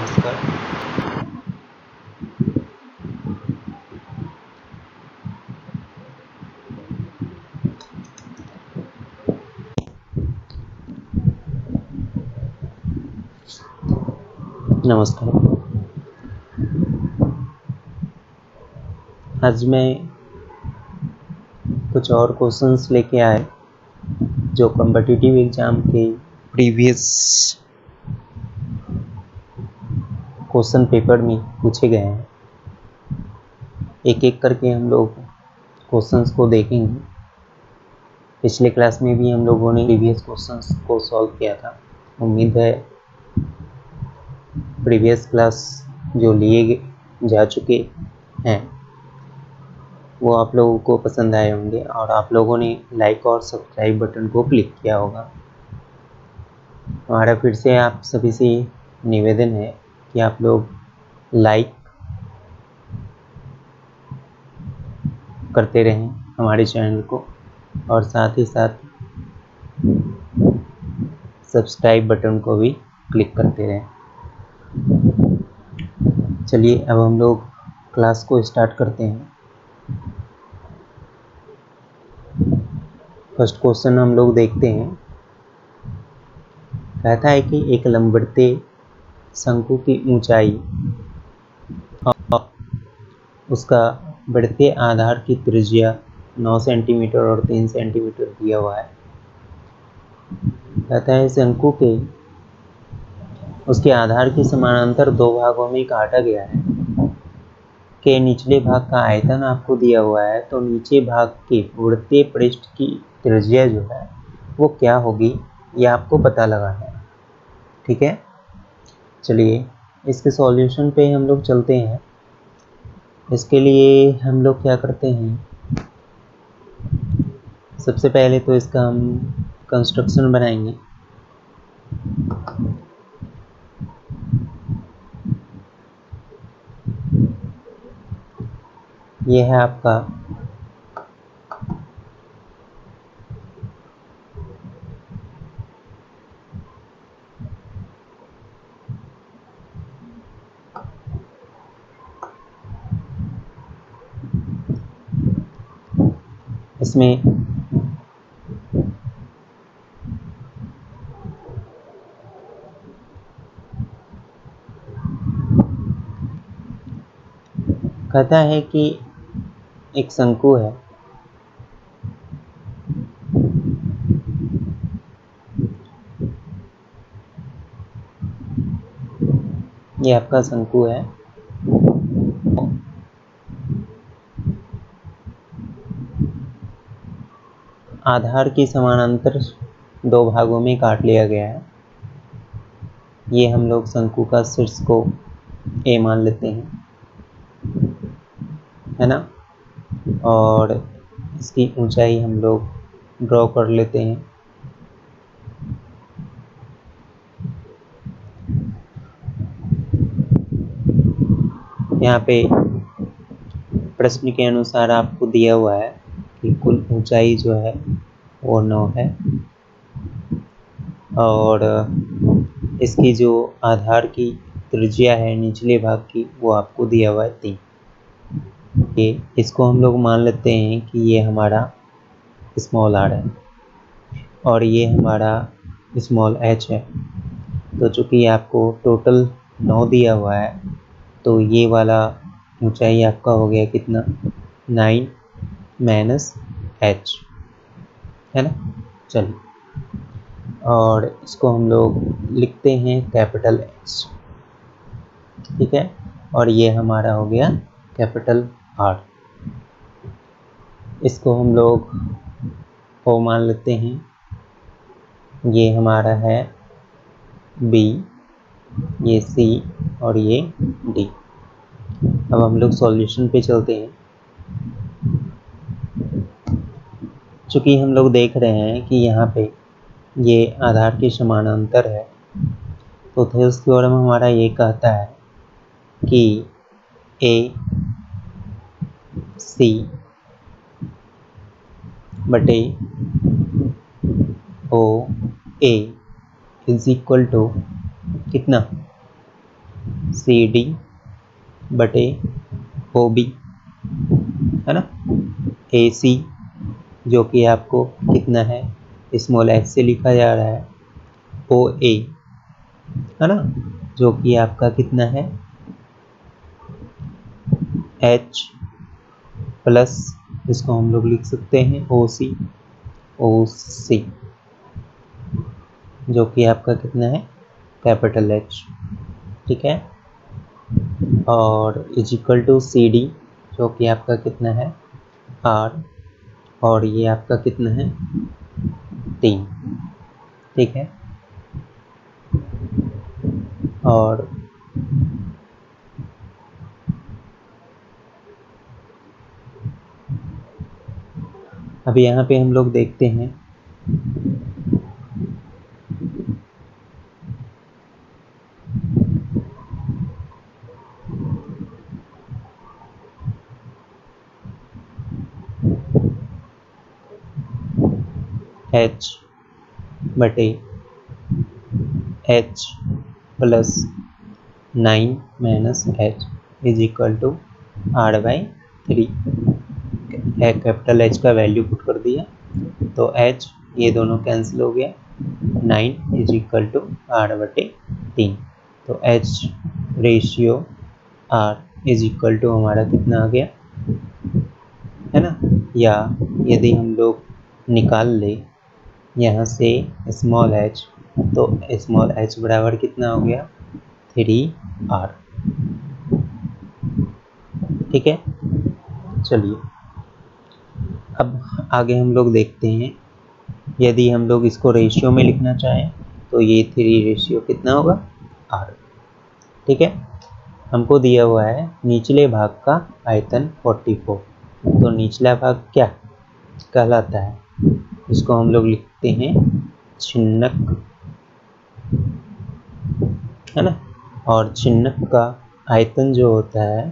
नमस्कार। आज मैं कुछ और क्वेश्चंस लेके आए जो कॉम्पिटिटिव एग्जाम के प्रीवियस क्वेश्चन पेपर में पूछे गए हैं। एक एक करके हम लोग क्वेश्चंस को देखेंगे। पिछले क्लास में भी हम लोगों ने प्रीवियस क्वेश्चंस को सॉल्व किया था। उम्मीद है प्रीवियस क्लास जो लिए जा चुके हैं वो आप लोगों को पसंद आए होंगे और आप लोगों ने लाइक और सब्सक्राइब बटन को क्लिक किया होगा। हमारा फिर से आप सभी से निवेदन है कि आप लोग लाइक करते रहें हमारे चैनल को और साथ ही साथ सब्सक्राइब बटन को भी क्लिक करते रहें। चलिए अब हम लोग क्लास को स्टार्ट करते हैं। फर्स्ट क्वेश्चन हम लोग देखते हैं। कहता है कि एक लंबवृत्तीय शंकु की ऊंचाई और उसका वृत्तीय आधार की त्रिज्या 9 सेंटीमीटर और 3 सेंटीमीटर दिया हुआ है। कहता है शंकु के उसके आधार के समानांतर दो भागों में काटा गया है के निचले भाग का आयतन आपको दिया हुआ है, तो नीचे भाग के वृत्तीय पृष्ठ की त्रिज्या जो है वो क्या होगी ये आपको पता लगाना है। ठीक है, चलिए इसके सॉल्यूशन पे हम लोग चलते हैं। इसके लिए हम लोग क्या करते हैं, सबसे पहले तो इसका हम कंस्ट्रक्शन बनाएंगे। ये है आपका इसमें कहता है कि एक शंकु है, ये आपका शंकु है। आधार के समानांतर दो भागों में काट लिया गया है। ये हम लोग शंकु का शीर्ष को ए मान लेते हैं, है ना, और इसकी ऊंचाई हम लोग ड्रॉ कर लेते हैं। यहाँ पे प्रश्न के अनुसार आपको दिया हुआ है कि कुल ऊंचाई जो है वो 9 है और इसकी जो आधार की त्रिज्या है निचले भाग की वो आपको दिया हुआ है 3। ये इसको हम लोग मान लेते हैं कि ये हमारा स्मॉल r है और ये हमारा स्मॉल h है। तो चूंकि आपको टोटल 9 दिया हुआ है तो ये वाला ऊंचाई आपका हो गया कितना, 9 माइनस h, है ना। चलिए और इसको हम लोग लिखते हैं कैपिटल H। ठीक है, और ये हमारा हो गया कैपिटल R। इसको हम लोग O मान लेते हैं। ये हमारा है B, ये C और ये D। अब हम लोग सॉल्यूशन पे चलते हैं। चूंकि हम लोग देख रहे हैं कि यहाँ पे ये आधार के समानांतर है, तो थेल्स थ्योरम हमारा ये कहता है कि ए सी बटे ओ ए इज इक्वल टू कितना, सी डी बटे ओ बी, है ना। ए सी जो कि आपको कितना है, स्मॉल एच से लिखा जा रहा है, ओ ए, है ना, जो कि आपका कितना है, एच प्लस, इसको हम लोग लिख सकते हैं ओ सी, ओ सी जो कि आपका कितना है, कैपिटल एच, ठीक है। और इजिकल टू सी डी जो कि आपका कितना है, आर, और ये आपका कितना है, 3, ठीक है। और अब यहाँ पे हम लोग देखते हैं एच बटे H plus 9 minus H is equal to R by 3, capital H का वैल्यू पुट कर दिया तो एच ये दोनों कैंसिल हो गया, 9 इज इक्वल टू आर बटे 3, तो H ratio R is equal to हमारा कितना आ गया, है ना। या यदि हम लोग निकाल ले यहाँ से स्मॉल एच, तो स्मॉल एच बराबर कितना हो गया, 3R, ठीक है। चलिए अब आगे हम लोग देखते हैं, यदि हम लोग इसको रेशियो में लिखना चाहें तो ये 3 रेशियो कितना होगा, R, ठीक है। हमको दिया हुआ है निचले भाग का आयतन 44, तो निचला भाग क्या कहलाता है, इसको हम लोग लिखते हैं छिन्नक, है ना। और छिन्नक का आयतन जो होता है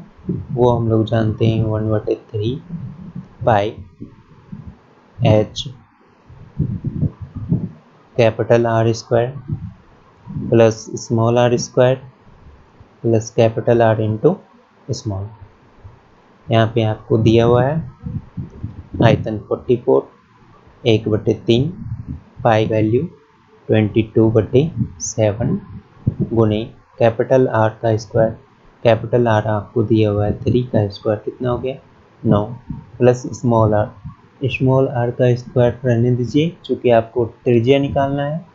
वो हम लोग जानते हैं 1/3 pi h capital R square plus small r square plus capital R into small. यहाँ पे आपको दिया हुआ है आयतन 44, 1/3 पाई वैल्यू 22/7 गुने कैपिटल आर का स्क्वायर, कैपिटल आर आपको दिया हुआ है 3 का स्क्वायर कितना हो गया, 9 प्लस स्मॉल आर का स्क्वायर रहने दीजिए चूँकि आपको त्रिज्या निकालना है,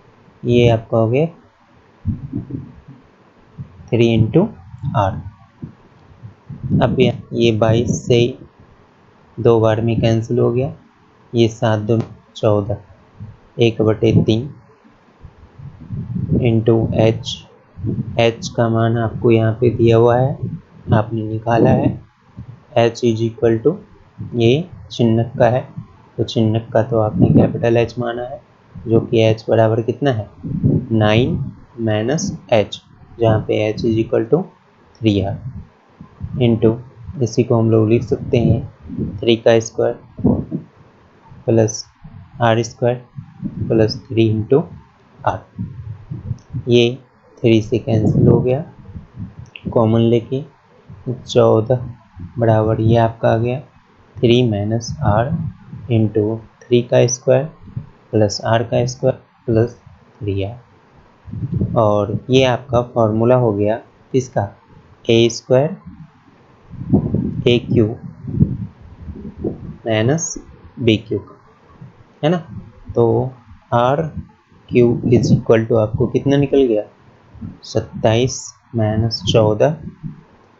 ये आपका हो गया 3 इंटू आर। अब ये 22 से 2 बार में कैंसिल हो गया, ये 7 2 14, 1/3 इंटू एच का मान आपको यहाँ पे दिया हुआ है, आपने निकाला है, एच इज इक्वल टू, ये चिन्हक का है तो चिन्हक का तो आपने कैपिटल एच माना है, जो कि एच बराबर कितना है, 9 माइनस एच, जहाँ पे H is equal to 3R into, इसी को हम लोग लिख सकते हैं 3 का square plus R square plus 3 into R, ये 3 से कैंसिल हो गया, कॉमन लेके 14 बराबर ये आपका आ गया 3 माइनस आर इंटू 3 का स्क्वायर प्लस आर का स्क्वायर प्लस 3R, और ये आपका फॉर्मूला हो गया किसका, A square A cube minus B cube का, है ना। तो R cube is equal to आपको कितना निकल गया, 27 माइनस 14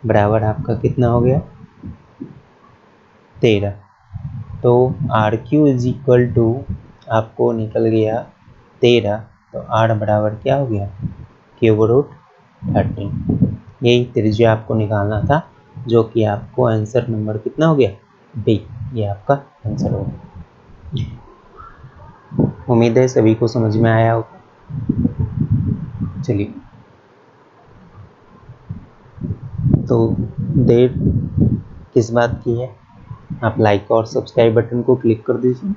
बराबर आपका कितना हो गया, 13, तो R cube is equal to आपको निकल गया 13, तो आर बराबर क्या हो गया, क्यूब रूट 13, यही त्रिज्या आपको निकालना था, जो कि आपको आंसर नंबर कितना हो गया, बी, ये आपका आंसर होगा। उम्मीद है सभी को समझ में आया होगा। चलिए, तो देर किस बात की है, आप लाइक और सब्सक्राइब बटन को क्लिक कर दीजिए।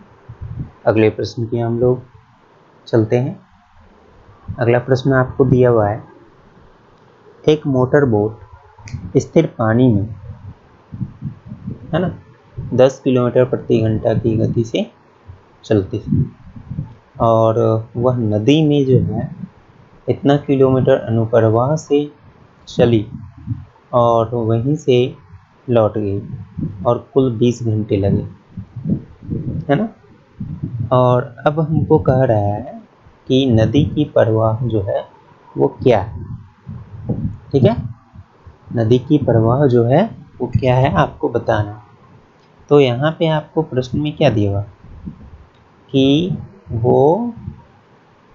अगले प्रश्न की हम लोग चलते हैं। अगला प्रश्न आपको दिया हुआ है, एक मोटर बोट स्थिर पानी में, है ना, 10 किलोमीटर प्रति घंटा की गति से चलती थी, और वह नदी में जो है इतना किलोमीटर अनुप्रवाह से चली और वहीं से लौट गई, और कुल 20 घंटे लगे, है ना। और अब हमको कह रहा है कि नदी की प्रवाह जो है वो क्या है, ठीक है। नदी की प्रवाह जो है वो क्या है आपको बताना। तो यहाँ पे आपको प्रश्न में क्या दिया हुआ कि वो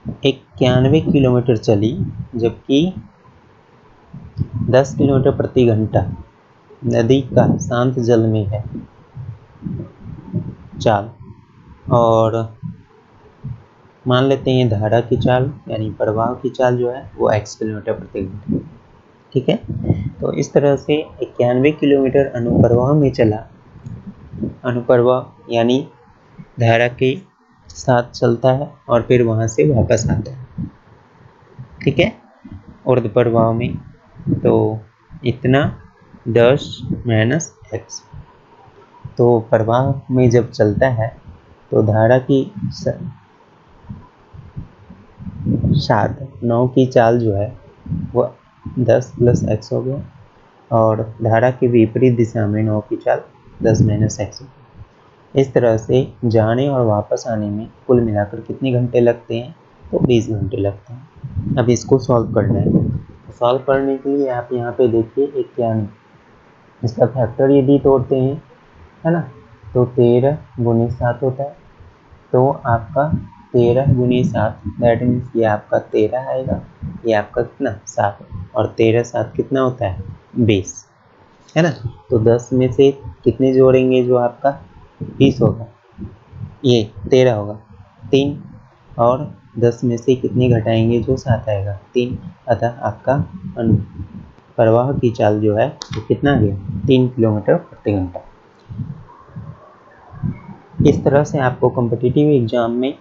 91 किलोमीटर चली, जबकि 10 किलोमीटर प्रति घंटा नदी का शांत जल में है चाल, और मान लेते हैं धारा की चाल यानी प्रवाह की चाल जो है वो x किलोमीटर प्रति घंटा, ठीक है। तो इस तरह से 91 किलोमीटर अनुप्रवाह में चला, अनुप्रवाह यानी धारा के साथ चलता है और फिर वहां से वापस आता है, ठीक है, ऊर्ध्व प्रवाह में। तो इतना 10 - x, तो प्रवाह में जब चलता है तो धारा की 9 की चाल जो है वो 10 + x हो गया, और धारा की विपरीत दिशा में 9 की चाल 10 - x हो गया। इस तरह से जाने और वापस आने में कुल मिलाकर कितने घंटे लगते हैं, तो 20 घंटे लगते हैं। अब इसको सॉल्व करना है। सॉल्व करने के लिए आप यहाँ पे देखिए 91, इसका फैक्टर यदि तोड़ते हैं, है ना, तो 13 × 7 होता है। तो आपका 13 × 7 दैट मीन्स ये आपका 13 आएगा, ये आपका कितना 7, और 13 × 7 कितना होता है 20, है ना। तो 10 में से कितने जोड़ेंगे जो आपका 20 होगा, ये 13 होगा 3, और 10 में से कितने घटाएंगे जो 7 आएगा 3, अतः आपका प्रवाह की चाल जो है वो कितना आ गया 3 किलोमीटर प्रति घंटा। इस तरह से आपको कॉम्पिटिटिव एग्जाम में,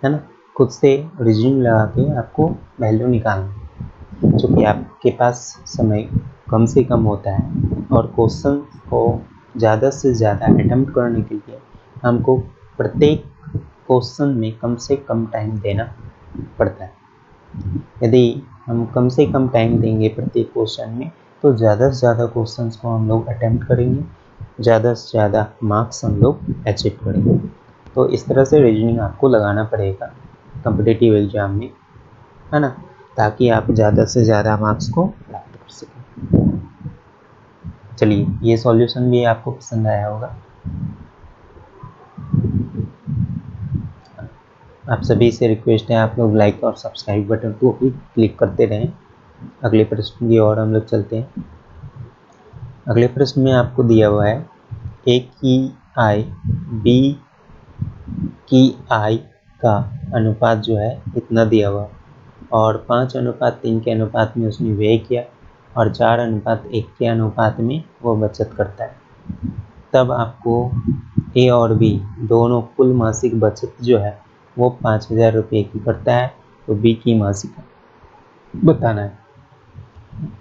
है ना, खुद से रीजनिंग लगा के आपको वैल्यू निकालना, चूँकि आपके पास समय कम से कम होता है और क्वेश्चन को ज़्यादा से ज़्यादा अटेम्प्ट करने के लिए हमको प्रत्येक क्वेश्चन में कम से कम टाइम देना पड़ता है। यदि हम कम से कम टाइम देंगे प्रत्येक क्वेश्चन में, तो ज़्यादा से ज़्यादा क्वेश्चंस को हम लोग अटेम्प्ट करेंगे, ज़्यादा से ज़्यादा मार्क्स हम लोग अचीव करेंगे। तो इस तरह से रीजनिंग आपको लगाना पड़ेगा कॉम्पिटिटिव एग्जाम में, है ना, ताकि आप ज़्यादा से ज़्यादा मार्क्स को प्राप्त कर सकें। चलिए, ये सॉल्यूशन भी आपको पसंद आया होगा। आप सभी से रिक्वेस्ट है आप लोग लाइक और सब्सक्राइब बटन को भी क्लिक करते रहें। अगले प्रश्न की ओर हम लोग चलते हैं। अगले प्रश्न में आपको दिया हुआ है ए की आई बी की आई का अनुपात जो है इतना दिया हुआ, और 5:3 के अनुपात में उसने व्यय किया, और 4:1 के अनुपात में वो बचत करता है। तब आपको ए और बी दोनों कुल मासिक बचत जो है वो 5,000 रुपये की करता है, तो बी की मासिक बताना है।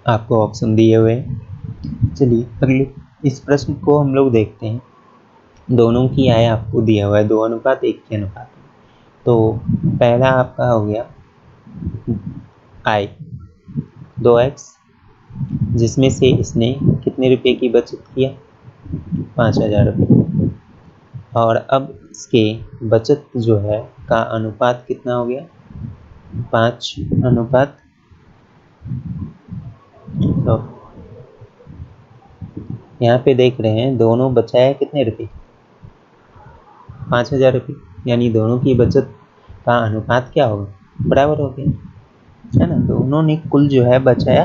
आपको ऑप्शन दिए हुए हैं। चलिए अगले इस प्रश्न को हम लोग देखते हैं। दोनों की आय आपको दिया हुआ है 2:1 के अनुपात में। तो पहला आपका हो गया आय 2x, जिसमें से इसने कितने रुपए की बचत किया 5,000 रुपये, और अब इसके बचत जो है का अनुपात कितना हो गया 5 अनुपात, तो यहाँ पे देख रहे हैं दोनों बचाया कितने रुपए 5,000 रुपये, यानी दोनों की बचत का अनुपात क्या होगा बराबर हो गया, है ना। दोनों ने कुल जो है बचाया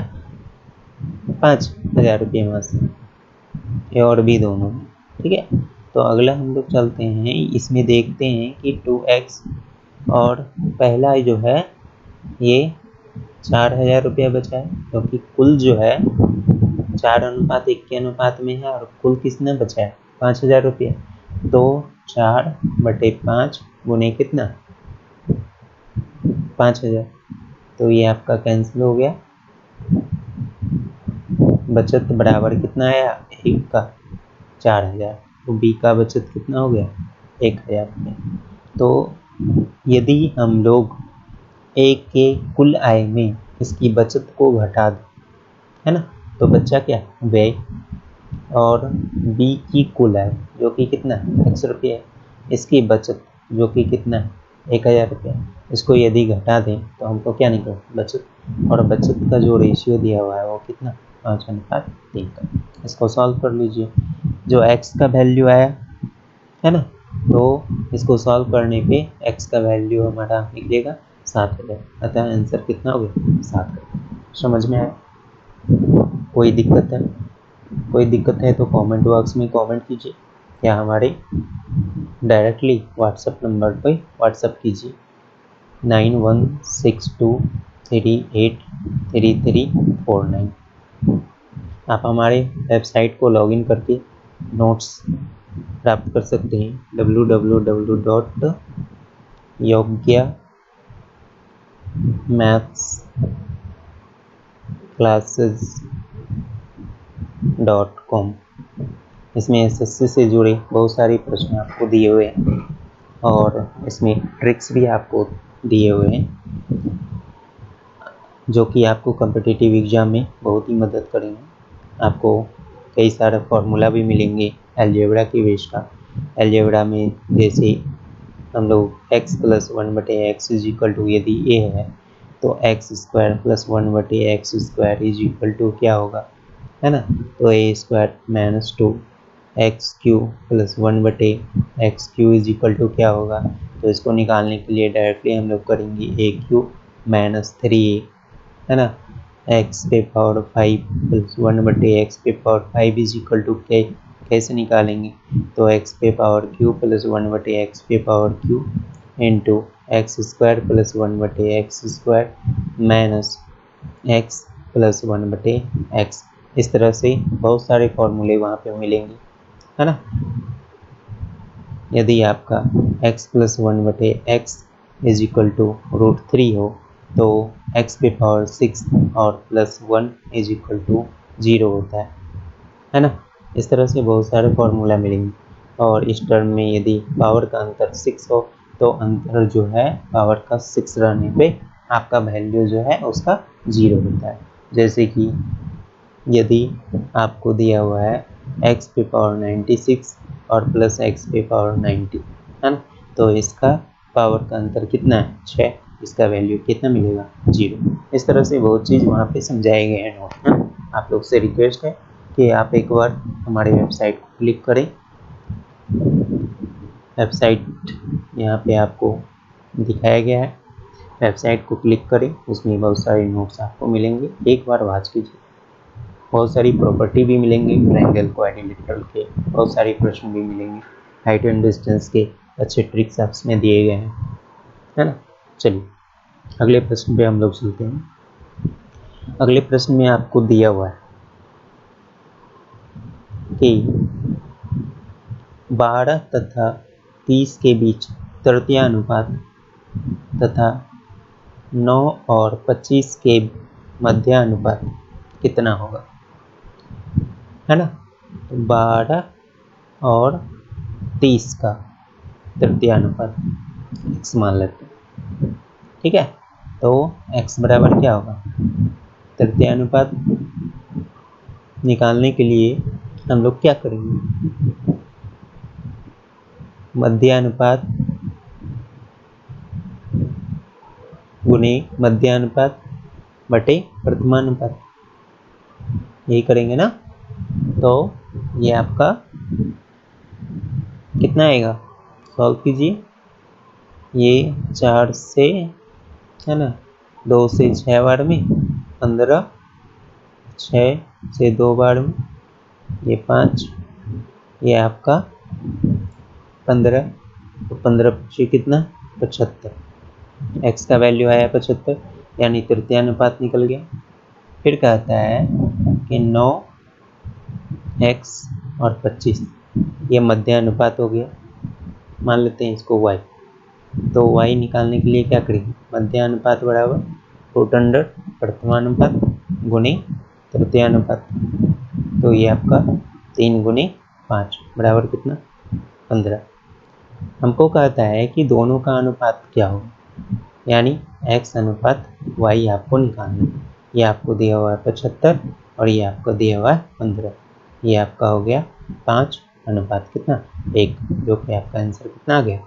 5,000 रुपये मासिक, ए और बी दोनों, ठीक है। तो अगला हम लोग चलते हैं, इसमें देखते हैं कि 2x और पहला जो है ये 4,000 रुपया बचा है, क्योंकि कुल जो है 4:1 के अनुपात में है, और कुल किसने बचा है 5,000 रुपये। तो 4/5 गुने कितना 5,000, तो ये आपका कैंसिल हो गया, बचत बराबर कितना आया, 1 का 4000, तो बी का बचत कितना हो गया, 1000 रुपये। तो यदि हम लोग ए के कुल आय में इसकी बचत को घटा दें, है ना, तो बच्चा क्या, व्यय, और बी की कुल आय जो कि कितना 100 रुपये है, इसकी बचत जो कि कितना 1000 रुपये, इसको यदि घटा दें तो हमको क्या निकले, बचत। और बचत का जो रेशियो दिया हुआ है वो कितना, 5:3 का। इसको सॉल्व कर लीजिए। जो x का वैल्यू आया है ना, तो इसको सॉल्व करने पे x का वैल्यू हमारा निकलेगा 7000, अतः आंसर कितना हो गया, 7000। समझ में आया? कोई दिक्कत है? कोई दिक्कत है तो कमेंट बॉक्स में कमेंट कीजिए, या हमारे डायरेक्टली व्हाट्सएप नंबर पर व्हाट्सएप कीजिए 9162383349। आप हमारे वेबसाइट को लॉगिन करके नोट्स प्राप्त कर सकते हैं www.yogyamathsclasses.com। इसमें एसएससी से जुड़े बहुत सारे प्रश्न आपको दिए हुए हैं और इसमें ट्रिक्स भी आपको दिए हुए हैं जो कि आपको कॉम्पिटिटिव एग्जाम में बहुत ही मदद करेंगे। आपको कई सारे फार्मूला भी मिलेंगे अलजेब्रा की बेस का। अलजेब्रा में जैसे हम लोग x + 1/x = यदि a है तो x² + 1/x² क्या होगा, है ना, तो a² - 2x³ + 1/x³ क्या होगा। तो इसको निकालने के लिए डायरेक्टली हम लोग करेंगे a³ - 3a, है ना, x⁵ + 1/x⁵ कैसे निकालेंगे, तो x⁵³ + 1/x⁵ into x² + 1/x² x + 1/x। इस तरह से बहुत सारे फॉर्मूले वहाँ पे मिलेंगे, है ना। यदि आपका x + 1/x √3 हो तो x⁵ और +1 0 होता है ना। इस तरह से बहुत सारे फॉर्मूला मिलेंगे। और इस टर्म में यदि पावर का अंतर 6 हो तो अंतर जो है पावर का 6 रहने पे आपका वैल्यू जो है उसका 0 होता है। जैसे कि यदि आपको दिया हुआ है x⁵96 और +x⁵90, है ना, तो इसका पावर का अंतर कितना है, 6, इसका वैल्यू कितना मिलेगा, 0। इस तरह से बहुत चीज़ वहाँ पे समझाए गए हैं नोट में। आप लोग से रिक्वेस्ट है कि आप एक बार हमारे वेबसाइट को क्लिक करें। वेबसाइट यहाँ पे आपको दिखाया गया है, वेबसाइट को क्लिक करें, उसमें बहुत सारे नोट्स आपको मिलेंगे, एक बार वॉच कीजिए। बहुत सारी प्रॉपर्टी भी मिलेंगे, ट्रायंगल क्वाड्रिलेटरल के बहुत सारे प्रश्न भी मिलेंगे, हाइट एंड डिस्टेंस के अच्छे ट्रिक्स इसमें दिए गए हैं, है ना। चलिए अगले प्रश्न पे हम लोग चलते हैं। अगले प्रश्न में आपको दिया हुआ है कि 12 तथा 30 के बीच तृतीय अनुपात तथा 9 और 25 के मध्य अनुपात कितना होगा, है ना। तो 12 और 30 का तृतीय अनुपात x मान लेते हैं, ठीक है। तो x बराबर क्या होगा, तृतीय अनुपात निकालने के लिए हम लोग क्या करेंगे, मध्य अनुपात गुणे मध्य अनुपात बटे प्रथमानुपात, यही करेंगे ना। तो ये आपका कितना आएगा, सॉल्व कीजिए। ये 4 से, है ना, 2 से 6 बार में 15, 6 से 2 बार में ये 5, ये आपका 15, तो 15 पीछे कितना 75, x का वैल्यू आया 75, यानी तृतीय अनुपात निकल गया। फिर कहता है कि 9x और 25 ये मध्य अनुपात हो गया, मान लेते हैं इसको y। तो y निकालने के लिए क्या करेंगे, मध्य अनुपात बराबर √अंडर प्रथमानुपात गुणे तृतीय अनुपात, तो ये आपका 3 गुने 5 बराबर कितना 15। हमको कहता है कि दोनों का अनुपात क्या हो, यानी x अनुपात y आपको निकालना है। ये आपको दिया हुआ है 75 और ये आपको दिया हुआ है 15। ये आपका हो गया 5 अनुपात कितना 1, जो कि आपका आंसर कितना आ गया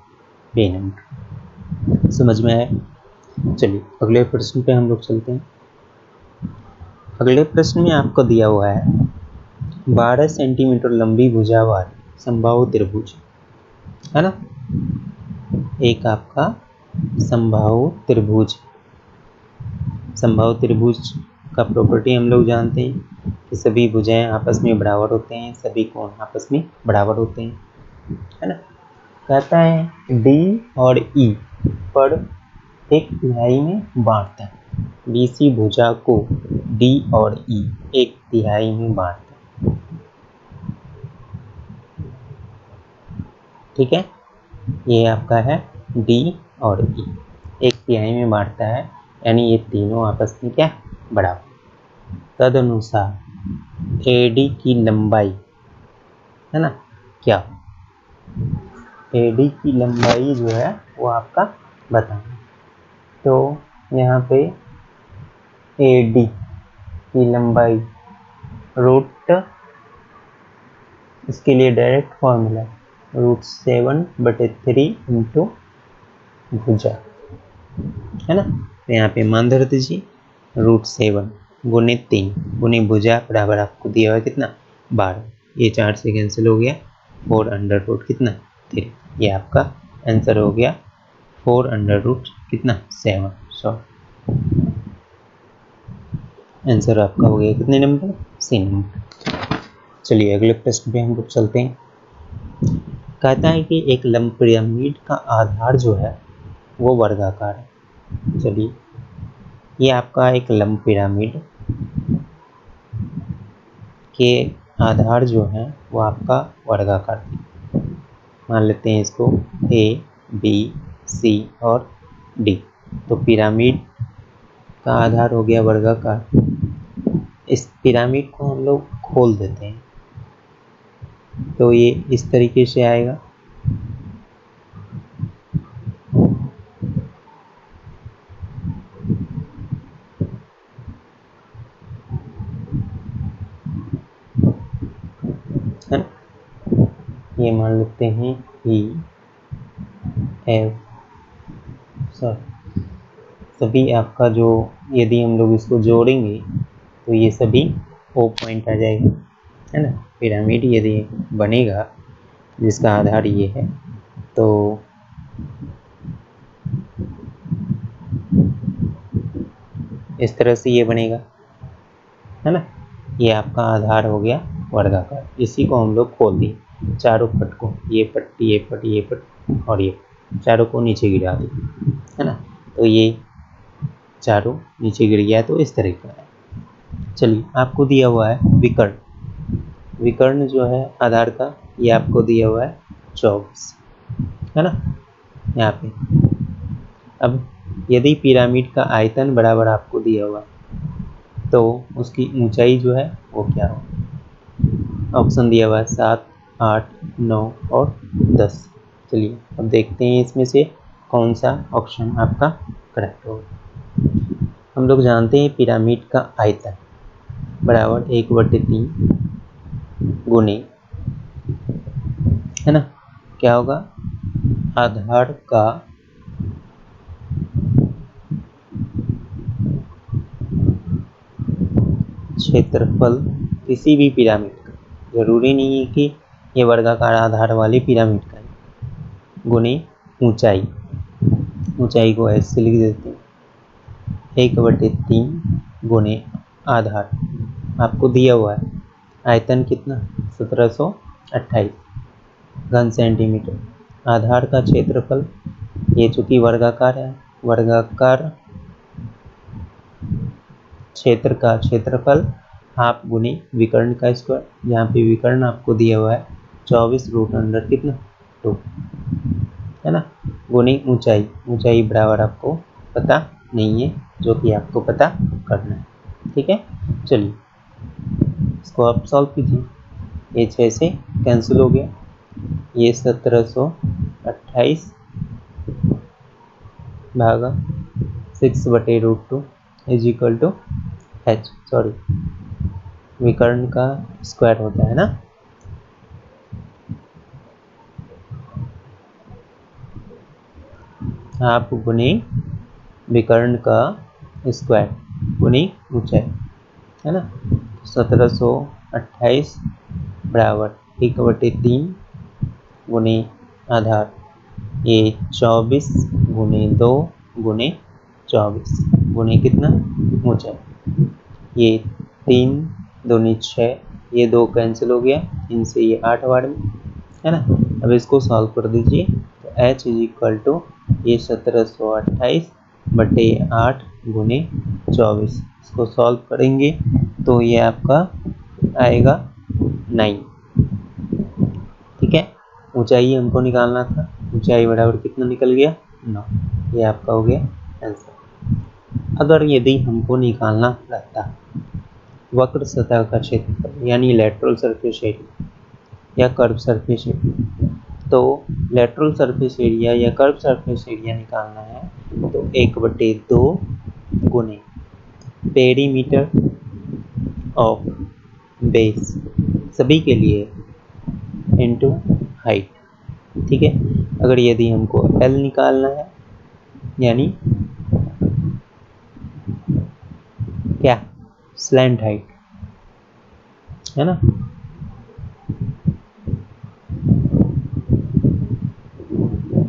बी नंबर। समझ में आया? चलिए अगले प्रश्न पे हम लोग चलते हैं। अगले प्रश्न में आपको दिया हुआ है 12 सेंटीमीटर लंबी भुजा वाला समबाहु त्रिभुज, है ना। एक आपका समबाहु त्रिभुज, समबाहु त्रिभुज का प्रॉपर्टी हम लोग जानते हैं कि सभी भुजाएं आपस में बराबर होते हैं, सभी कोण आपस में बराबर होते हैं, है ना। कहता है डी और ई पर 1/3 में बांटता है, बीसी भुजा को डी और ई 1/3 में बांटता है, ठीक है। ये आपका है डी और ई 1/3 में बांटता है, यानी ये तीनों आपस में क्या बराबर। तदनुसार एडी की लंबाई, है ना, क्या एडी की लंबाई जो है वो आपका बताना। तो यहाँ पे एडी की लंबाई रूट, इसके लिए डायरेक्ट फॉर्मूला √7/3 इंटू भुजा, है ना। तो यहाँ पे मान धर दीजिए √7 गुने 3 गुने भुजा बराबर आपको दिया हुआ कितना 12, ये 4 से कैंसिल हो गया 4 कितना 3। ये आपका आंसर हो गया 4 कितना 7, आंसर आपका हो गया कितने नंबर सी नंबर। चलिए अगले प्रश्न पे हम लोग चलते हैं। कहता है कि एक लंब पिरामिड का आधार जो है वो वर्गाकार है। चलिए ये आपका एक लंब पिरामिड के आधार जो है वो आपका वर्गाकार है। मान लेते हैं इसको ए बी सी और डी। तो पिरामिड का आधार हो गया वर्गाकार। इस पिरामिड को हम लोग खोल देते हैं तो ये इस तरीके से आएगा। है ना, ये मान लेते हैं ई एफ सभी आपका जो, यदि हम लोग इसको जोड़ेंगे तो ये सभी ओ पॉइंट आ जाएगा, है ना। पिरामिड यदि बनेगा जिसका आधार ये है तो इस तरह से ये बनेगा, है ना। ये आपका आधार हो गया वर्गाकार। इसी को हम लोग खोल दिए चारों पट को, ये पट ये पट ये पट और ये चारों को नीचे गिरा दिए, है ना। तो ये चारों नीचे गिर गया तो इस तरह का है। चलिए आपको दिया हुआ है विकर्ण, विकर्ण जो है आधार का ये आपको दिया हुआ है 24, है ना। यहाँ पे अब यदि पिरामिड का आयतन बराबर आपको दिया हुआ तो उसकी ऊंचाई जो है वो क्या हो। ऑप्शन दिया हुआ है 7, 8, 9 और 10। चलिए अब देखते हैं इसमें से कौन सा ऑप्शन आपका करेक्ट होगा। हम लोग जानते हैं पिरामिड का आयतन बराबर 1/3 गुने, है ना, क्या होगा आधार का क्षेत्रफल किसी भी पिरामिड का, जरूरी नहीं है कि ये वर्गाकार आधार वाले पिरामिड का है, गुने ऊंचाई, ऊंचाई को ऐसे लिख देते हैं 1/3 गुने आधार आपको दिया हुआ है आयतन कितना 1728 घन सेंटीमीटर। आधार का क्षेत्रफल ये चूंकि वर्गाकार है, वर्गाकार क्षेत्र का क्षेत्रफल हाफ गुने विकर्ण का स्क्वायर, यहाँ पे विकर्ण आपको दिया हुआ है 24 कितना 2, है ना, गुने ऊंचाई, ऊंचाई बराबर आपको पता नहीं है जो कि आपको पता करना है, ठीक है। चलिए इसको आप सॉल्व कीजिए। ये 6 से कैंसिल हो गया, ये 1728 भागा 6/√2 is equal to h, sorry विकर्ण का स्क्वायर होता है ना। आप गुने विकर्ण का स्क्वायर गुनी ऊंचाई है ना। 1728 बराबर 1/3 गुने आधार, ये 24 गुने 2 गुने 24 गुने कितना ऊंचाई, ये 3 दूनी 6, ये 2 कैंसिल हो गया, इनसे ये 8 बार में है ना। अब इसको सॉल्व कर दीजिए तो h इज इक्वल टू ये 1728/8 गुने 24, इसको सॉल्व करेंगे तो ये आपका आएगा 9। ठीक है, ऊंचाई हमको निकालना था, ऊंचाई बराबर कितना निकल गया 9, ये आपका हो गया आंसर। अगर यदि हमको निकालना रहता वक्र सतह का क्षेत्रफल यानी लेटरल सरफेस एरिया या कर्व सरफेस एरिया, तो लेटरल सरफेस एरिया या कर्व सरफेस एरिया निकालना है तो 1/2 गुने पेरीमीटर ऑफ बेस सभी के लिए इनटू हाइट। ठीक है, अगर यदि हमको L निकालना है यानी क्या स्लैंट हाइट है ना,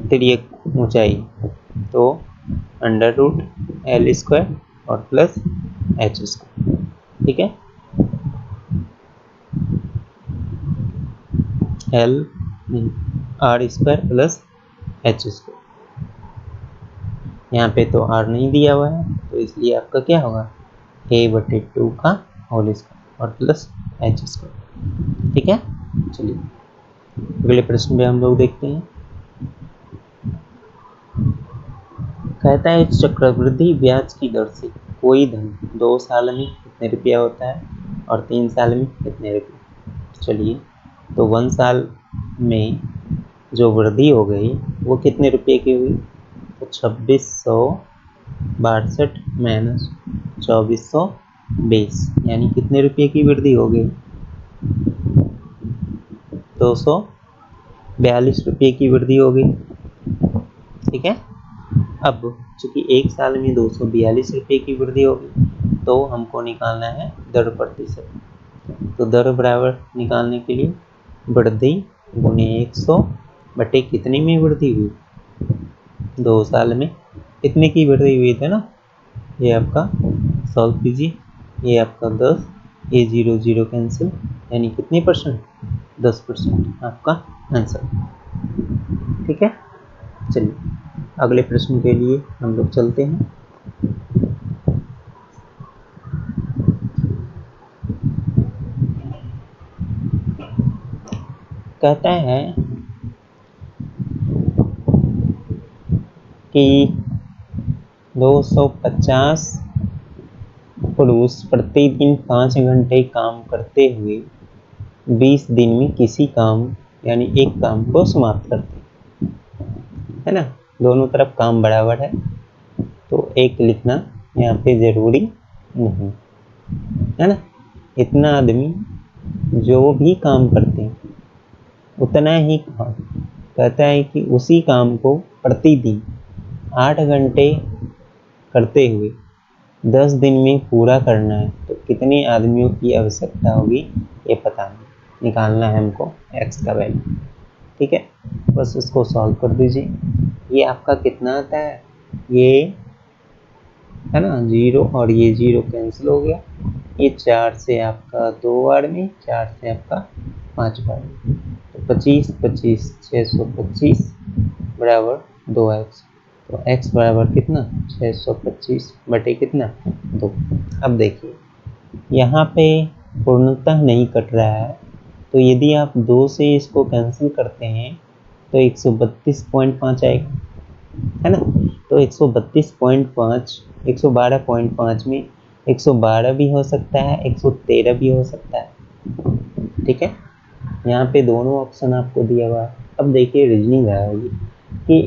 तिर्यक ऊंचाई, तो √L² और प्लस h²। ठीक है, LR² प्लस h²। यहाँ पे तो r नहीं दिया हुआ है तो इसलिए आपका क्या होगा a/2 का होल स्क्वायर और प्लस h²। ठीक है, चलिए अगले प्रश्न में हम लोग देखते हैं। कहता है चक्रवृद्धि ब्याज की दर से कोई धन 2 साल में कितने रुपया होता है और 3 साल में कितने रुपये। चलिए, तो 1 साल में जो वृद्धि हो गई वो कितने रुपये की हुई, तो 2662 माइनस 2420 यानी कितने रुपये की वृद्धि हो गई, 242 रुपये की वृद्धि हो गई। ठीक है, अब चूंकि 1 साल में 242 रुपये की वृद्धि होगी तो हमको निकालना है दर प्रतिशत। तो दर बराबर निकालने के लिए वृद्धि गुने 100 बटे कितने में वृद्धि हुई, 2 साल में कितने की वृद्धि हुई थी ना। ये आपका सॉल्व कीजिए, ये आपका 10, ये 0 0 कैंसिल यानी कितने परसेंट, 10% आपका आंसर। ठीक है, चलिए अगले प्रश्न के लिए हम लोग चलते हैं। कहता है कि 250 पुरुष प्रतिदिन 5 घंटे काम करते हुए 20 दिन में किसी काम यानी एक काम को समाप्त करते है ना। दोनों तरफ काम बराबर है तो एक लिखना यहाँ पे जरूरी नहीं है ना। इतना आदमी जो भी काम करते हैं उतना ही काम, कहता है कि उसी काम को प्रतिदिन 8 घंटे करते हुए 10 दिन में पूरा करना है तो कितने आदमियों की आवश्यकता होगी ये पता नहीं, निकालना है हमको x का वैल्यू। ठीक है, बस इसको सॉल्व कर दीजिए। ये आपका कितना आता है, ये है ना 0 और ये 0 कैंसिल हो गया, ये 4 से आपका 2 बार में, 4 से आपका 5 बार में, तो 25 25 625 बराबर 2x। तो x बराबर कितना 625 बटे कितना 2। अब देखिए यहाँ पे पूर्णतः नहीं कट रहा है तो यदि आप 2 से इसको कैंसिल करते हैं तो 132.5 आएगा है ना। तो 132.5 112.5 में 112 भी हो सकता है, 113 भी हो सकता है, ठीक है, यहाँ पे दोनों ऑप्शन आपको दिया हुआ है। अब देखिए रीजनिंग है कि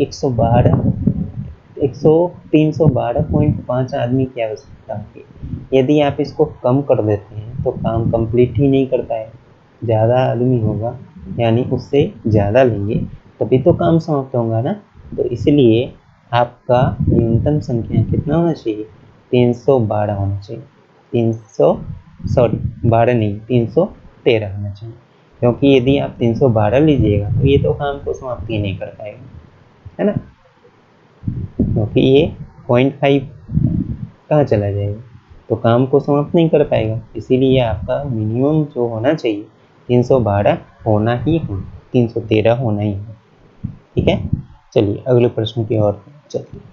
312.5 आदमी की आवश्यकता होगी। यदि आप इसको कम कर देते हैं तो काम कंप्लीट ही नहीं कर पाए। ज़्यादा आदमी होगा यानी उससे ज़्यादा लेंगे तभी तो काम समाप्त होगा ना। तो इसलिए आपका न्यूनतम संख्या कितना होना चाहिए? 312 होना चाहिए। 12 नहीं, 313 होना चाहिए, क्योंकि यदि आप 312 लीजिएगा तो ये तो काम को समाप्त ही नहीं कर पाएगा, है ना, क्योंकि ये 0.5 कहाँ चला जाएगा, तो काम को समाप्त नहीं कर पाएगा। इसीलिए आपका मिनिमम जो होना चाहिए 312 होना ही हो, 313 होना ही हो। ठीक है, चलिए अगले प्रश्न की ओर चलते हैं।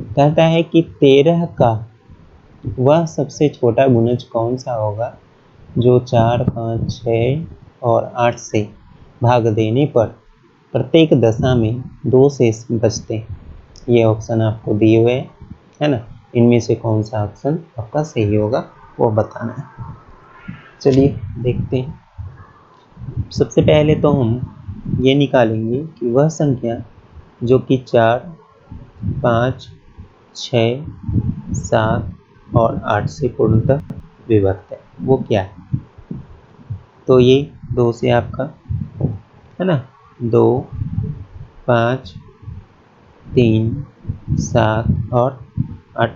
कहता है कि 13 का वह सबसे छोटा गुणज कौन सा होगा जो 4, 5, 6 और 8 से भाग देने पर प्रत्येक दशा में 2 शेष बचते हैं। ये ऑप्शन आपको दिए हुए है ना, इनमें से कौन सा ऑप्शन आपका सही होगा वो बताना है। चलिए देखते हैं। सबसे पहले तो हम ये निकालेंगे कि वह संख्या जो कि 4, 5, 6, 7 और 8 से पूर्णतः विभक्त है वो क्या है। तो ये 2 से आपका है ना, 2, 5, 3, 7 और 8,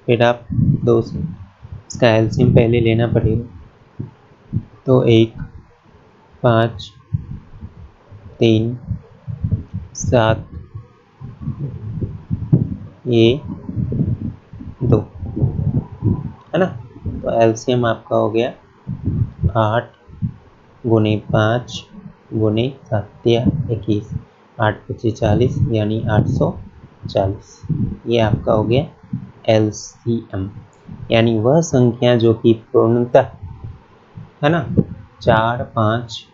फिर आप 2 से इसका एलसीएम पहले लेना पड़ेगा। तो 1, 5, 3, 7, ये 2, है ना। तो एलसीएम आपका हो गया 8 गुने 5 गुने 7 या 21, 8 25 40 यानी 840। ये आपका हो गया एलसीएम, यानी वह संख्या जो कि पूर्णतः है ना 4, 5,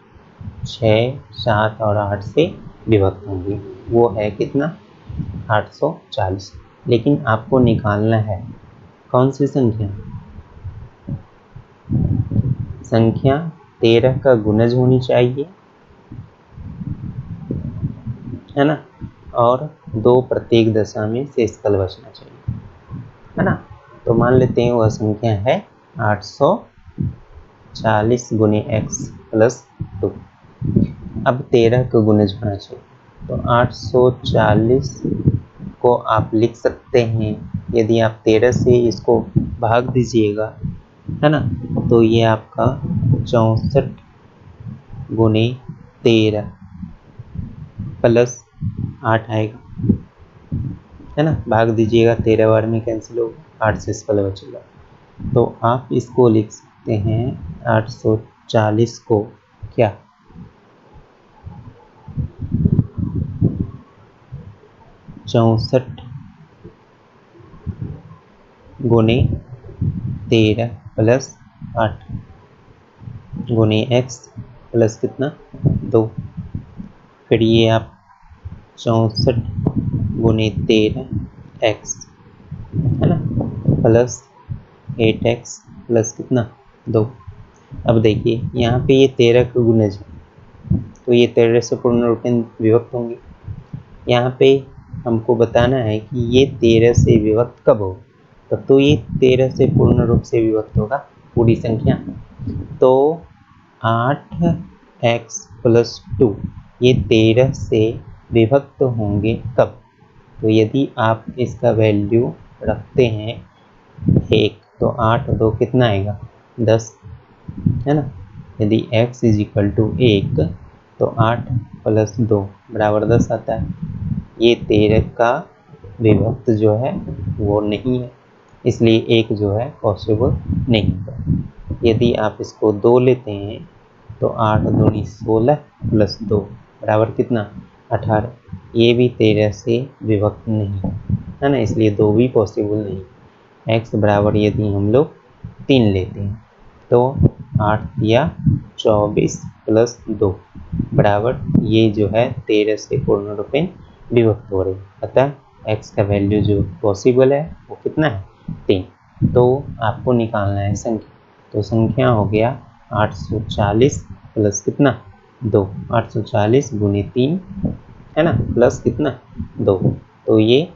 6, 7 और 8 से विभक्त होंगी, वो है कितना? 840। लेकिन आपको निकालना है कौन सी संख्या? संख्या 13 का गुणज होनी चाहिए, है ना, और 2 प्रत्येक दशा में शेषफल बचना चाहिए, है ना। तो मान लेते हैं वह संख्या है 840 गुने x प्लस 2। अब 13 का गुणज होना चाहिए, तो 840 को आप लिख सकते हैं, यदि आप 13 से इसको भाग दीजिएगा, है ना, तो ये आपका 64 गुने 13 प्लस 8 आएगा, है ना। भाग दीजिएगा 13 बार में कैंसिल होगा, 8 से फल बचेगा। तो आप इसको लिख सकते हैं 840 को क्या? चौसठ गुने 13 प्लस 8 गुने x प्लस कितना 2, फिर ये आप 64 गुने 13 x, है ना, प्लस 8x प्लस कितना 2। अब देखिए यहाँ पे ये 13 का गुणज है, तो ये 13 से पूर्ण रूप में विभक्त होंगे। यहाँ पे हमको बताना है कि ये 13 से विभक्त कब हो, तब तो ये 13 से पूर्ण रूप से विभक्त होगा पूरी संख्या। तो 8x प्लस 2 ये 13 से विभक्त होंगे कब? तो यदि आप इसका वैल्यू रखते हैं 1, तो 8 2 कितना आएगा 10, है ना। यदि x इज इक्वल टू 1 तो 8 प्लस 2 बराबर 10 आता है। ये 13 का विभक्त जो है वो नहीं है, इसलिए 1 जो है पॉसिबल नहीं है। यदि आप इसको 2 लेते हैं तो 8 दूनी 16 प्लस 2 बराबर कितना 18, ये भी 13 से विभक्त नहीं है ना, इसलिए 2 भी पॉसिबल नहीं। x बराबर यदि हम लोग 3 लेते हैं तो 8 या 24 प्लस 2 बराबर ये जो है 13 से पूर्ण रूप में विभक्त हो रही है। अतः x का वैल्यू जो पॉसिबल है वो कितना है 3। तो आपको निकालना है संख्या तो संख्या हो गया 840 प्लस कितना 2, 840 गुने 3 है ना, प्लस कितना 2, तो ये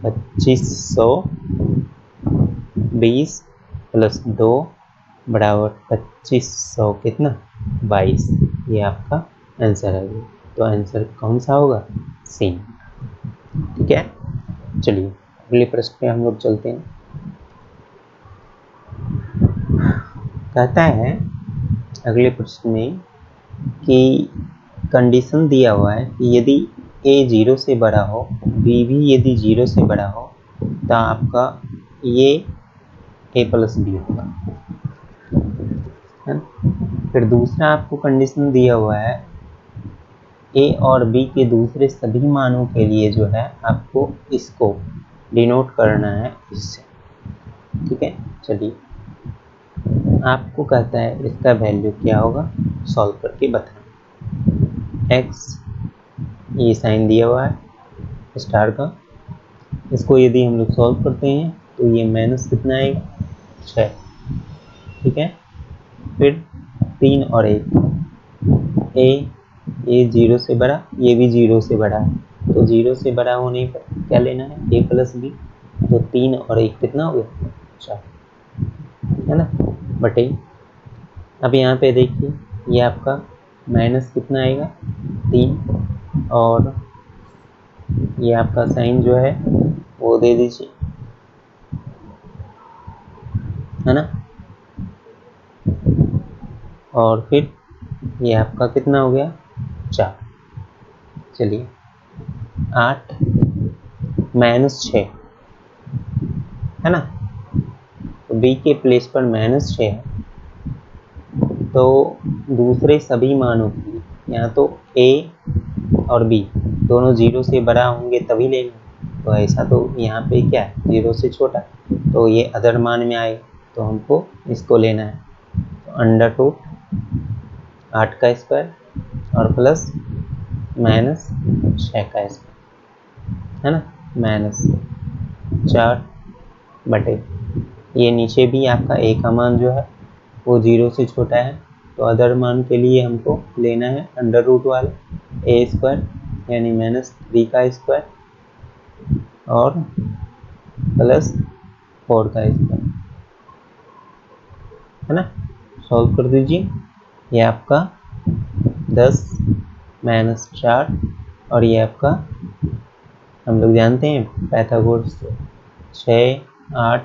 2520 प्लस 2 बराबर 2500 कितना 22। ये आपका आंसर है। तो आंसर कौन सा होगा, सी। ठीक है, चलिए अगले प्रश्न पे हम लोग चलते हैं। कहता है अगले प्रश्न में कि कंडीशन दिया हुआ है कि यदि a 0 से बड़ा हो, b भी यदि 0 से बड़ा हो, तो आपका ये a प्लस बी होगा, है। फिर दूसरा आपको कंडीशन दिया हुआ है a और b के दूसरे सभी मानों के लिए जो है आपको इसको डिनोट करना है इससे। ठीक है, चलिए आपको कहता है इसका वैल्यू क्या होगा, सॉल्व करके बताना। x ये साइन दिया हुआ है स्टार का, इसको यदि हम लोग सॉल्व करते हैं तो ये माइनस कितना आएगा 6। ठीक है, फिर 3 और 1, ये 0 से बड़ा, ये भी 0 से बड़ा है, तो 0 से बड़ा होने पर क्या लेना है, a प्लस बी। तो 3 और 1 कितना हो गया 4, है ना, बटे। अब यहाँ पे देखिए ये आपका माइनस कितना आएगा 3, और ये आपका साइन जो है वो दे दीजिए, है ना, और फिर ये आपका कितना हो गया 4। चलिए 8 माइनस 6, है ना, तो b के प्लेस पर -6 है, तो दूसरे सभी मानों की, यहाँ तो a और b दोनों 0 से बड़ा होंगे तभी लेना, तो ऐसा तो यहाँ पे क्या है 0 से छोटा, तो ये अदर मान में आएगा, तो हमको इसको लेना है। तो अंडर रूट 8 का स्क्वायर और प्लस -6 का स्क्वायर, है ना, -4 बटे, ये नीचे भी आपका a का मान जो है वो 0 से छोटा है, तो अदर मान के लिए हमको लेना है अंडर रूट वाला a स्क्वायर यानी -3 का स्क्वायर और प्लस 4 का स्क्वायर, है ना। सॉल्व कर दीजिए, ये आपका 10 -4 और ये आपका हम लोग जानते हैं पाइथागोरस से 6 8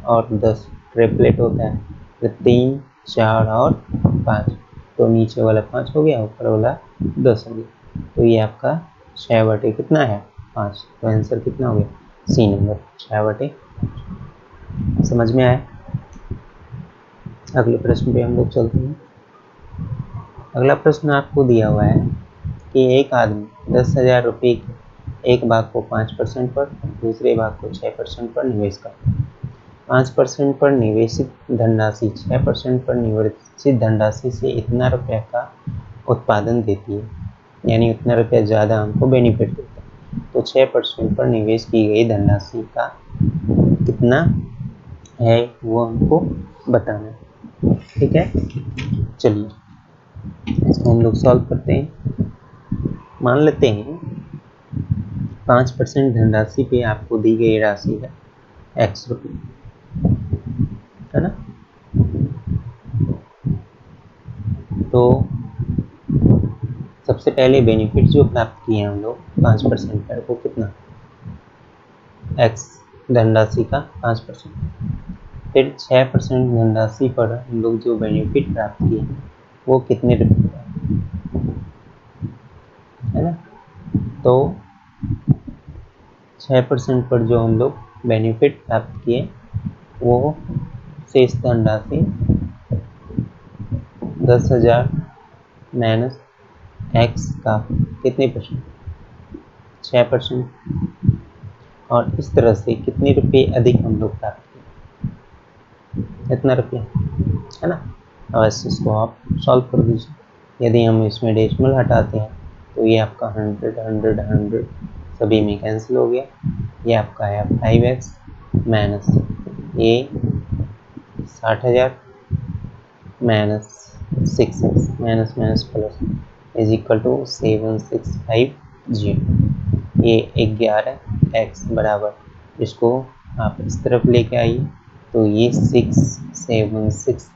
और 10 ट्रिपलेट होता है, तो 3 4 और 5, तो नीचे वाला 5 हो गया, ऊपर वाला 10 हो गया, तो ये आपका 6 बटे कितना है 5, तो आंसर कितना हो गया सी नंबर 6 बटे। समझ में आया। अगले प्रश्न पे हम लोग चलते हैं। अगला प्रश्न आपको दिया हुआ है कि एक आदमी 10,000 रुपये एक भाग को 5% पर, दूसरे भाग को 6% पर निवेश करता है। 5% पर निवेशित धनराशि 6% पर निवेशित धनराशि से इतना रुपया का उत्पादन देती है, यानी उतना रुपया ज़्यादा हमको बेनिफिट देता है। तो 6% पर निवेश की गई धनराशि का कितना है वो हमको बताना है। ठीक है, चलिए इसको हम लोग सॉल्व करते हैं। मान लेते हैं 5% धनराशि पे आपको दी गई राशि है x रुपये, है ना, तो सबसे पहले बेनिफिट जो प्राप्त किए हम लोग 5% पर, वो कितना x धनराशि का 5%, फिर 6% धनराशि पर हम लोग जो बेनिफिट प्राप्त किए वो कितने रुपये का, है ना, तो 6% पर जो हम लोग बेनिफिट प्राप्त किए वो शेष धनराशि 10,000 माइनस x का कितने परसेंट 6%, और इस तरह से कितने रुपए अधिक हम लोग प्राप्त किए, इतना रुपया, है ना। अवश्य इसको आप सॉल्व कर दीजिए। यदि हम इसमें डेसिमल हटाते हैं तो ये आपका 100 100 100 सभी में कैंसिल हो गया, ये आपका है 5x माइनस ये 60,000 minus 6x minus minus plus is equal to 7650। ये 11x बराबर, इसको आप इस तरफ लेके आइए तो ये 67650।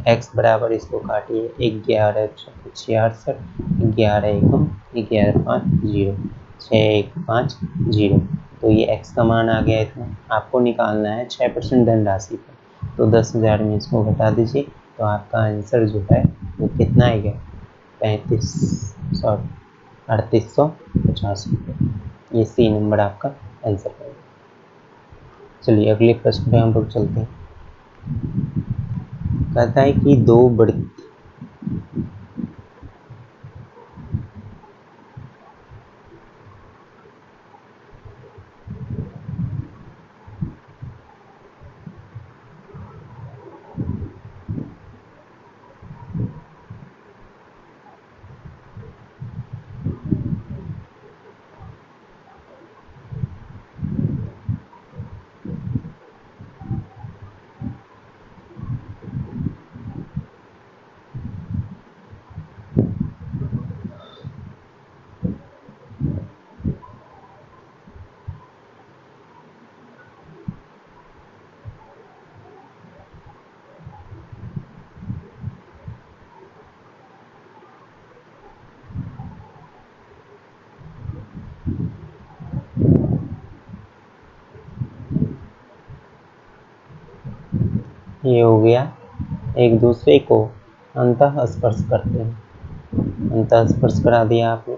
x बराबर, इसको काटिए 11×66, 11×1 6150। तो ये x का मान आ गया इतना। आपको निकालना है 6% धनराशि पर, तो 10,000 में इसको घटा दीजिए तो आपका आंसर जो है वो कितना आएगा, 3850 रुपये। ये सी नंबर आपका आंसर है। चलिए अगले प्रश्न पे हम लोग चलते हैं। कहता है कि दो बढ़ती ये हो गया, एक दूसरे को अंतः स्पर्श करते हैं। अंतः स्पर्श करा दिया आपने।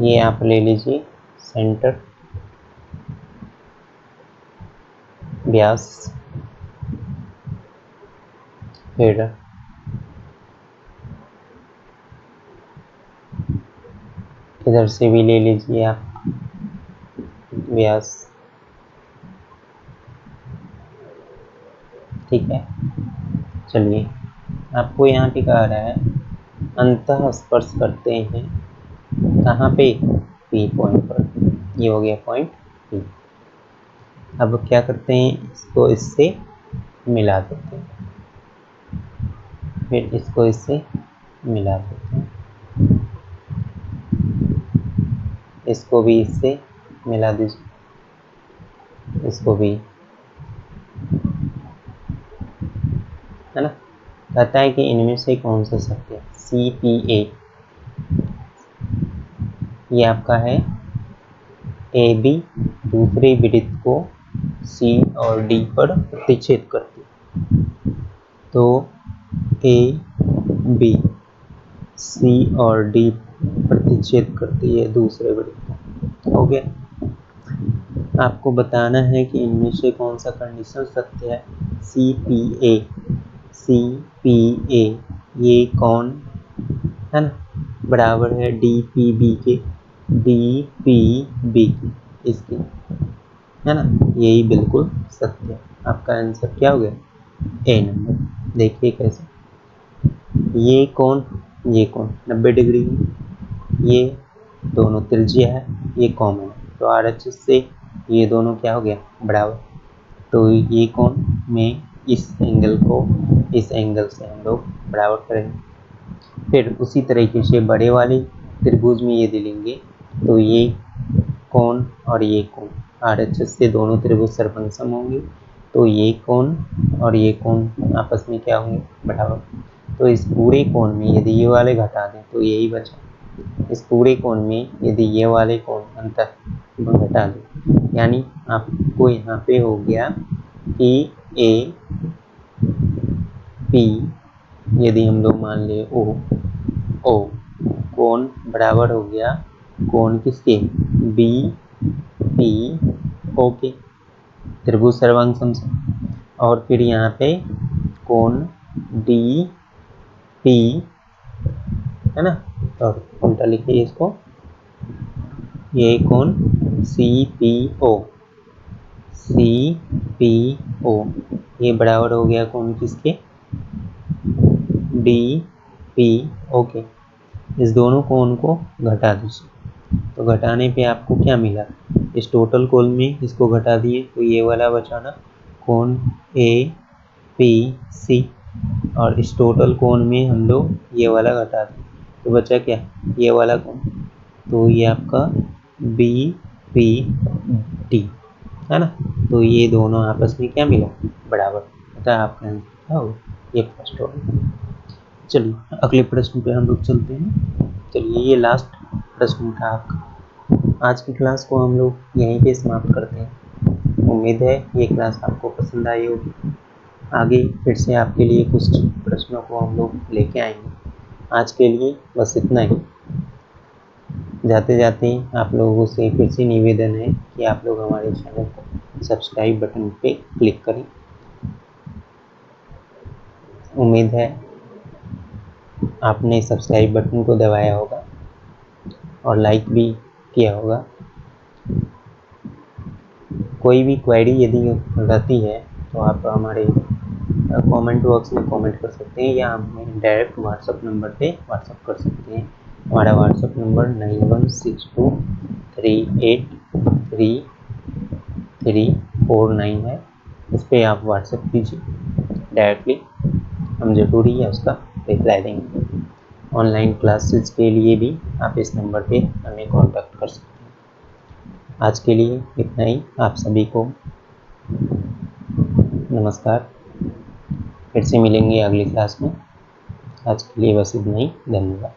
ये आप ले लीजिए सेंटर, व्यास, फिर इधर से भी ले लीजिए आप व्यास। ठीक है, चलिए आपको यहाँ पे कहा रहा है अंतः स्पर्श करते हैं कहाँ पे, पी पॉइंट पर। ये हो गया पॉइंट पी। अब क्या करते हैं, इसको इससे मिला देते हैं, फिर इसको इससे मिला देते हैं, इसको भी इससे मिला दीजिए, इसको भी, है ना। कहता है कि इनमें से कौन सा सत्य है, CPA। ये आपका है AB दूसरे विडित को C और D पर प्रतिच्छेद करती है, तो AB C और D प्रतिच्छेद करती है दूसरे विडित को। हो गया। आपको बताना है कि इनमें से कौन सा कंडीशन सत्य है। CPA ये कौन है ना, बराबर है DPB के, इसके, है ना। यही बिल्कुल सत्य है। आपका आंसर क्या हो गया, ए नंबर। देखिए कैसे, ये कौन 90 डिग्री है, ये दोनों त्रिज्या है, ये कॉमन है, तो RHS से ये दोनों क्या हो गया, बराबर। तो ये कोण में इस एंगल को इस एंगल से हम लोग बराबर करेंगे। फिर उसी तरीके से बड़े वाले त्रिभुज में यदि लेंगे तो ये कोण और ये कोण RHS से दोनों त्रिभुज सर्वसम होंगे, तो ये कोण और ये कोण आपस में क्या होंगे, बराबर। तो इस पूरे कोण में यदि ये वाले घटा दें तो यही बचा। इस पूरे कोण में यदि ये वाले कोण अंतर घटा दें, यानी आपको यहाँ पे हो गया कि AP यदि हम लोग मान ले O कोण बराबर हो गया कोण किसके, BPO के, त्रिभुज सर्वांग से। और फिर यहाँ पे कोण DP है ना, और उल्टा लिखिए इसको, ये कोण CPO ये बराबर हो गया कोण किसके, DPO के। इस दोनों कोण को घटा दीजिए, तो घटाने पे आपको क्या मिला, इस टोटल कोण में इसको घटा दिए तो ये वाला बचा ना, कोण ए पी सी, और इस टोटल कोण में हम लोग ये वाला घटा दिए तो बचा क्या, ये वाला कोण, तो ये आपका बी पी डी है ना। तो ये दोनों आपस में क्या मिला, बराबर, अतः आपका आंसर क्या होगा, ये फर्स्ट होगा। चलिए अगले प्रश्न पे हम लोग चलते हैं। चलिए ये लास्ट प्रश्न था आपका। आज की क्लास को हम लोग यहीं पे समाप्त करते हैं। उम्मीद है ये क्लास आपको पसंद आई होगी। आगे फिर से आपके लिए कुछ प्रश्नों को हम लोग लेके आएंगे। आज के लिए बस इतना ही। जाते जाते आप लोगों से फिर से निवेदन है कि आप लोग हमारे चैनल को सब्सक्राइब बटन पे क्लिक करें। उम्मीद है आपने सब्सक्राइब बटन को दबाया होगा और लाइक भी किया होगा। कोई भी क्वेरी यदि रहती है तो आप हमारे कमेंट बॉक्स में कमेंट कर सकते हैं या हमें डायरेक्ट व्हाट्सएप नंबर पे व्हाट्सएप कर सकते हैं। हमारा व्हाट्सएप नंबर 9162383349 है। इस पर आप व्हाट्सएप कीजिए डायरेक्टली, हम ज़रूरी है उसका रिप्लाई देंगे। ऑनलाइन क्लासेस के लिए भी आप इस नंबर पे हमें कांटेक्ट कर सकते हैं। आज के लिए इतना ही। आप सभी को नमस्कार, फिर से मिलेंगे अगली क्लास में। आज के लिए बस इतना ही। धन्यवाद।